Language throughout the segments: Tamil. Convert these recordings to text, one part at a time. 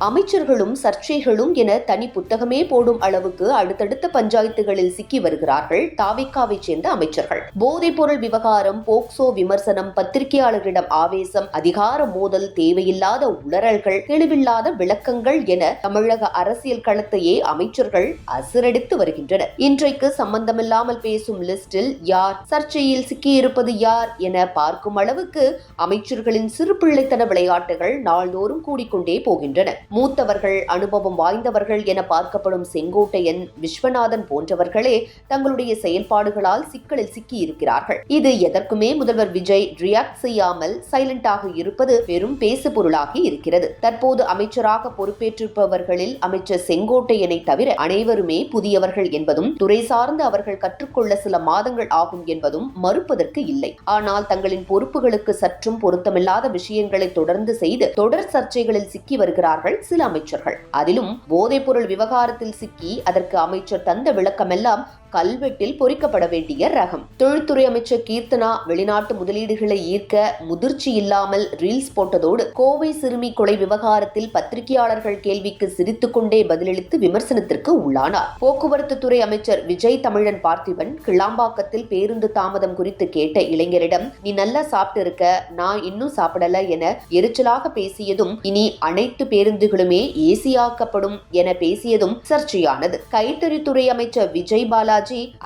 அமைச்சர்களும் சர்ச்சைகளும் என தனி புத்தகமே போடும் அளவுக்கு அடுத்தடுத்த பஞ்சாயத்துகளில் சிக்கி வருகிறார்கள் தாவேகாவை சேர்ந்த அமைச்சர்கள். போதைப் பொருள் விவகாரம், போக்சோ விமர்சனம், பத்திரிகையாளர்களிடம் ஆவேசம், அதிகார மோதல், தேவையில்லாத உளறல்கள், தெளிவில்லாத விளக்கங்கள் என தமிழக அரசியல் களத்தையே அமைச்சர்கள் அசிரடித்து வருகின்றனர். இன்றைக்கு சம்பந்தமில்லாமல் பேசும் லிஸ்டில் யார், சர்ச்சையில் சிக்கியிருப்பது யார் என பார்க்கும் அளவுக்கு அமைச்சர்களின் சிறு பிள்ளைத்தன விளையாட்டுகள் நாள்தோறும் கூடிக்கொண்டே போகின்றன. மூத்தவர்கள், அனுபவம் வாய்ந்தவர்கள் என பார்க்கப்படும் செங்கோட்டையன், விஸ்வநாதன் போன்றவர்களே தங்களுடைய செயல்பாடுகளால் சிக்கலில் சிக்கி இருக்கிறார்கள். இது எதற்குமே முதல்வர் விஜய் ரியாக்ட் செய்யாமல் சைலண்டாக இருப்பது பெரும் பேசு பொருளாகி இருக்கிறது. தற்போது அமைச்சராக பொறுப்பேற்றிருப்பவர்களில் அமைச்சர் செங்கோட்டையனை தவிர அனைவருமே புதியவர்கள் என்பதும், துறை சார்ந்து அவர்கள் கற்றுக்கொள்ள சில மாதங்கள் ஆகும் என்பதும் மறுப்பதற்கு இல்லை. ஆனால் தங்களின் பொறுப்புகளுக்கு சற்றும் பொருத்தமில்லாத விஷயங்களை தொடர்ந்து செய்து தொடர் சர்ச்சைகளில் சிக்கி வருகிறார்கள் சில அமைச்சர்கள். அதிலும் போதைப் பொருள் விவகாரத்தில் சிக்கி அதற்கு அமைச்சர் தந்த விளக்கமெல்லாம் கல்வெட்டில் பொறிக்கப்பட வேண்டிய ரகம். தொழில்துறை அமைச்சர் கீர்த்தனா வெளிநாட்டு முதலீடுகளை ஈர்க்க முதிர்ச்சி இல்லாமல் ரீல்ஸ் போட்டதோடு, கோவை சிறுமி கொலை விவகாரத்தில் பத்திரிகையாளர்கள் கேள்விக்கு சிரித்துக் கொண்டே பதிலளித்து விமர்சனத்திற்கு உள்ளானார். போக்குவரத்து துறை அமைச்சர் விஜய் தமிழன் பார்த்திபன் கிளாம்பாக்கத்தில் பேருந்து தாமதம் குறித்து கேட்ட இளைஞரிடம், நீ நல்லா சாப்பிட்டு இருக்க, நான் இன்னும் சாப்பிடல என எரிச்சலாக பேசியதும், இனி அனைத்து பேருந்துகளுமே ஏசியாக்கப்படும் என பேசியதும் சர்ச்சையானது. கைத்தறித்துறை அமைச்சர் விஜய் பாலா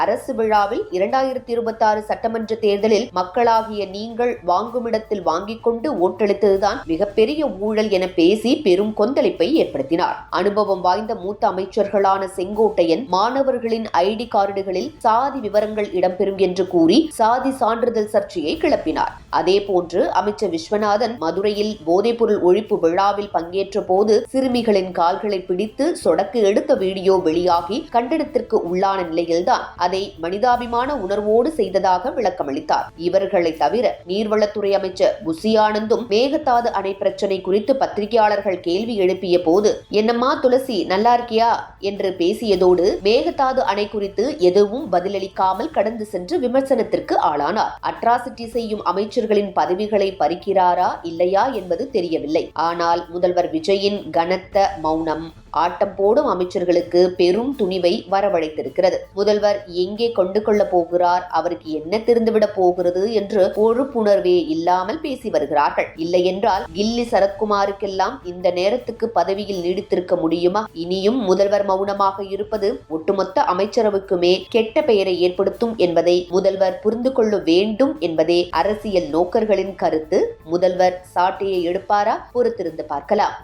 அரசு விழாவில் 2026 சட்டமன்ற தேர்தலில் மக்களாகிய நீங்கள் வாங்குமிடத்தில் வாங்கிக் கொண்டு ஓட்டளித்ததுதான் மிகப்பெரிய ஊழல் என பேசி பெரும் கொந்தளிப்பை ஏற்படுத்தினார். அனுபவம் வாய்ந்த மூத்த அமைச்சர்களான செங்கோட்டையன் மாணவர்களின் ஐடி கார்டுகளில் சாதி விவரங்கள் இடம்பெறும் என்று கூறி சாதி சான்றிதழ் சர்ச்சையை கிளப்பினார். அதேபோன்று அமைச்சர் விஸ்வநாதன் மதுரையில் போதைப்பொருள் ஒழிப்பு விழாவில் பங்கேற்ற போது சிறுமிகளின் கால்களை பிடித்து சொடக்கு எடுத்த வீடியோ வெளியாகி கண்டனத்திற்கு உள்ளான நிலையில் அதை மனிதாபிமான உணர்வோடு செய்ததாக விளக்கமளித்தார். இவர்களை தவிர நீர்வளத்துறை அமைச்சர் புசி ஆனந்தும் மேகதாது அணை பிரச்சனை குறித்து பத்திரிகையாளர்கள் கேள்வி எழுப்பிய போது, என்னம்மா துளசி நல்லா இருக்கியா என்று பேசியதோடு மேகதாது அணை குறித்து எதுவும் பதிலளிக்காமல் கடந்து சென்று விமர்சனத்திற்கு ஆளானார். அட்ராசிட்டி செய்யும் அமைச்சர்களின் பதவிகளை பறிக்கிறாரா இல்லையா என்பது தெரியவில்லை. ஆனால் முதல்வர் விஜயின் கனத்த மௌனம் ஆட்டம் போடும் அமைச்சர்களுக்கு பெரும் துணிவை வரவழைத்திருக்கிறது. முதல்வர் எங்கே கொண்டு கொள்ள போகிறார், அவருக்கு என்ன தெரிந்துவிட போகிறது என்று பொறுப்புணர்வே இல்லாமல் பேசி வருகிறார்கள். இல்லை என்றால் கில்லி சரத்குமாருக்கெல்லாம் இந்த நேரத்துக்கு பதவியில் நீடித்திருக்க முடியுமா? இனியும் முதல்வர் மௌனமாக இருப்பது ஒட்டுமொத்த அமைச்சரவுக்குமே கெட்ட பெயரை ஏற்படுத்தும் என்பதை முதல்வர் புரிந்து கொள்ள வேண்டும் என்பதே அரசியல் நோக்கர்களின் கருத்து. முதல்வர் சாட்டையை எடுப்பாரா? பொறுத்திருந்து பார்க்கலாம்.